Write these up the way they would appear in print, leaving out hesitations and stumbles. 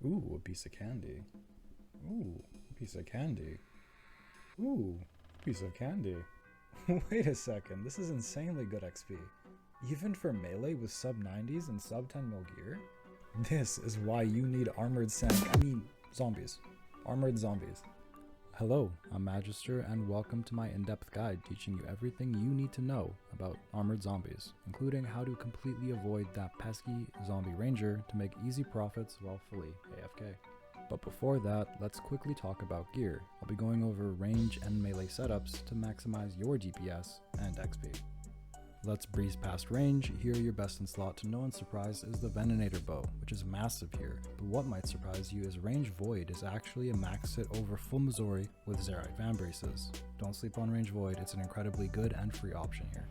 Ooh, a piece of candy. Ooh, a piece of candy. Ooh, a piece of candy. Wait a second, this is insanely good XP. Even for melee with sub 90s and sub 10 mil gear? This is why you need zombies. Armored zombies. Hello, I'm Magister, and welcome to my in-depth guide teaching you everything you need to know about armored zombies, including how to completely avoid that pesky zombie ranger to make easy profits while fully AFK. But before that, let's quickly talk about gear. I'll be going over range and melee setups to maximize your DPS and XP. Let's breeze past range. Here your best in slot to no one's surprise is the Venenator bow, which is massive here, but what might surprise you is range void is actually a max hit over full Missouri with Zerite Van Braces. Don't sleep on range void, it's an incredibly good and free option here.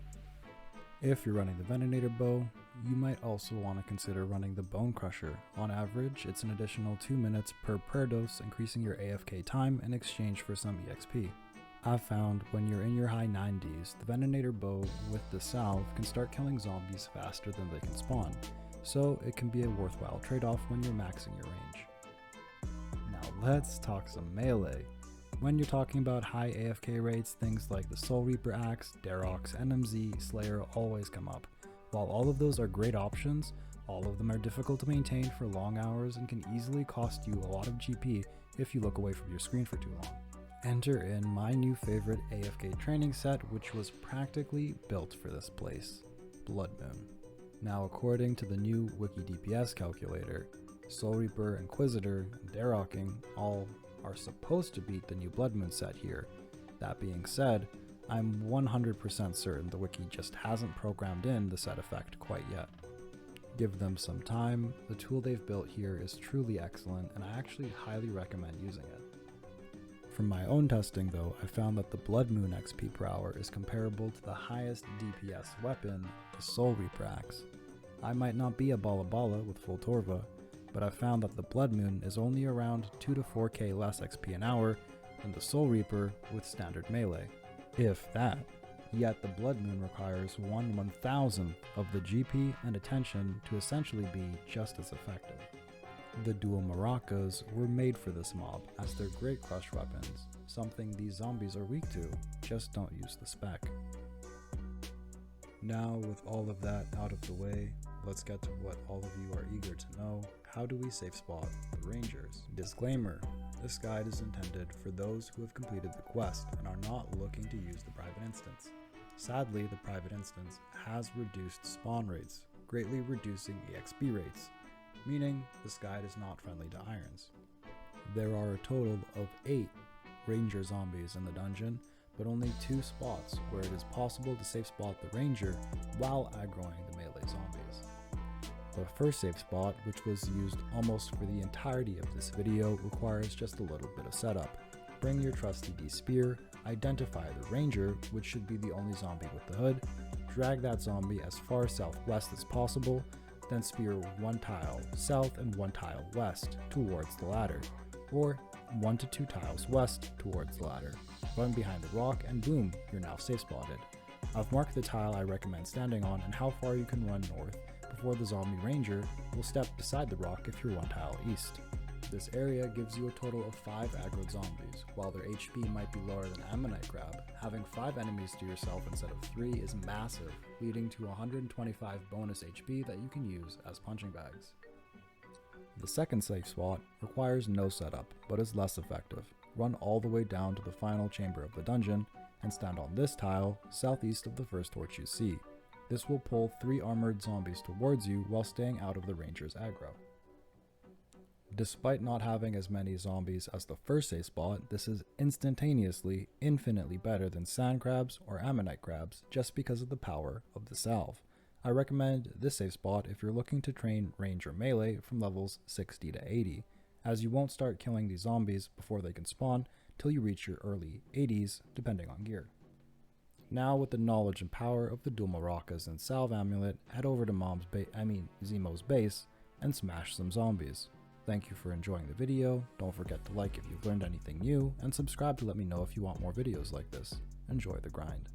If you're running the Venenator bow, you might also want to consider running the Bone Crusher. On average, it's an additional 2 minutes per prayer dose, increasing your AFK time in exchange for some EXP. I've found when you're in your high 90s, the Venenator bow with the salve can start killing zombies faster than they can spawn, so it can be a worthwhile trade-off when you're maxing your range. Now let's talk some melee. When you're talking about high AFK rates, things like the Soul Reaper Axe, Varroc, NMZ, Slayer always come up. While all of those are great options, all of them are difficult to maintain for long hours and can easily cost you a lot of GP if you look away from your screen for too long. Enter in my new favorite AFK training set, which was practically built for this place, Blood Moon. Now according to the new Wiki DPS calculator, Soul Reaper, Inquisitor, and Varrocing all are supposed to beat the new Blood Moon set here. That being said, I'm 100% certain the wiki just hasn't programmed in the set effect quite yet. Give them some time, the tool they've built here is truly excellent and I actually highly recommend using it. From my own testing though, I found that the Blood Moon XP per hour is comparable to the highest DPS weapon, the Soul Reaper Axe. I might not be a Bala with full Torva, but I found that the Blood Moon is only around 2 to 4k less XP an hour than the Soul Reaper with standard melee, if that. Yet the Blood Moon requires 1/1000th of the GP and attention to essentially be just as effective. The dual maracas were made for this mob, as they're great crush weapons, something these zombies are weak to, just don't use the spec. Now with all of that out of the way, let's get to what all of you are eager to know. How do we safe spot the rangers? Disclaimer, this guide is intended for those who have completed the quest and are not looking to use the private instance. Sadly, the private instance has reduced spawn rates, greatly reducing EXP rates, meaning this guide is not friendly to irons. There are a total of 8 ranger zombies in the dungeon, but only 2 spots where it is possible to safe spot the ranger while aggroing the melee zombies. The first safe spot, which was used almost for the entirety of this video, requires just a little bit of setup. Bring your trusty D-Spear, identify the ranger, which should be the only zombie with the hood, drag that zombie as far southwest as possible, then spear 1 tile south and 1 tile west towards the ladder, or 1 to 2 tiles west towards the ladder. Run behind the rock and boom, you're now safe spotted. I've marked the tile I recommend standing on and how far you can run north before the zombie ranger will step beside the rock if you're 1 tile east. This area gives you a total of 5 aggroed zombies. While their HP might be lower than Ammonite Crab, having 5 enemies to yourself instead of 3 is massive, leading to 125 bonus HP that you can use as punching bags. The second safe spot requires no setup, but is less effective. Run all the way down to the final chamber of the dungeon, and stand on this tile, southeast of the first torch you see. This will pull 3 armored zombies towards you while staying out of the ranger's aggro. Despite not having as many zombies as the first safe spot, this is instantaneously infinitely better than sand crabs or ammonite crabs just because of the power of the salve. I recommend this safe spot if you're looking to train range or melee from levels 60 to 80, as you won't start killing these zombies before they can spawn till you reach your early 80s depending on gear. Now with the knowledge and power of the dual maracas and salve amulet, head over to Zemo's base and smash some zombies. Thank you for enjoying the video, don't forget to like if you've learned anything new, and subscribe to let me know if you want more videos like this. Enjoy the grind.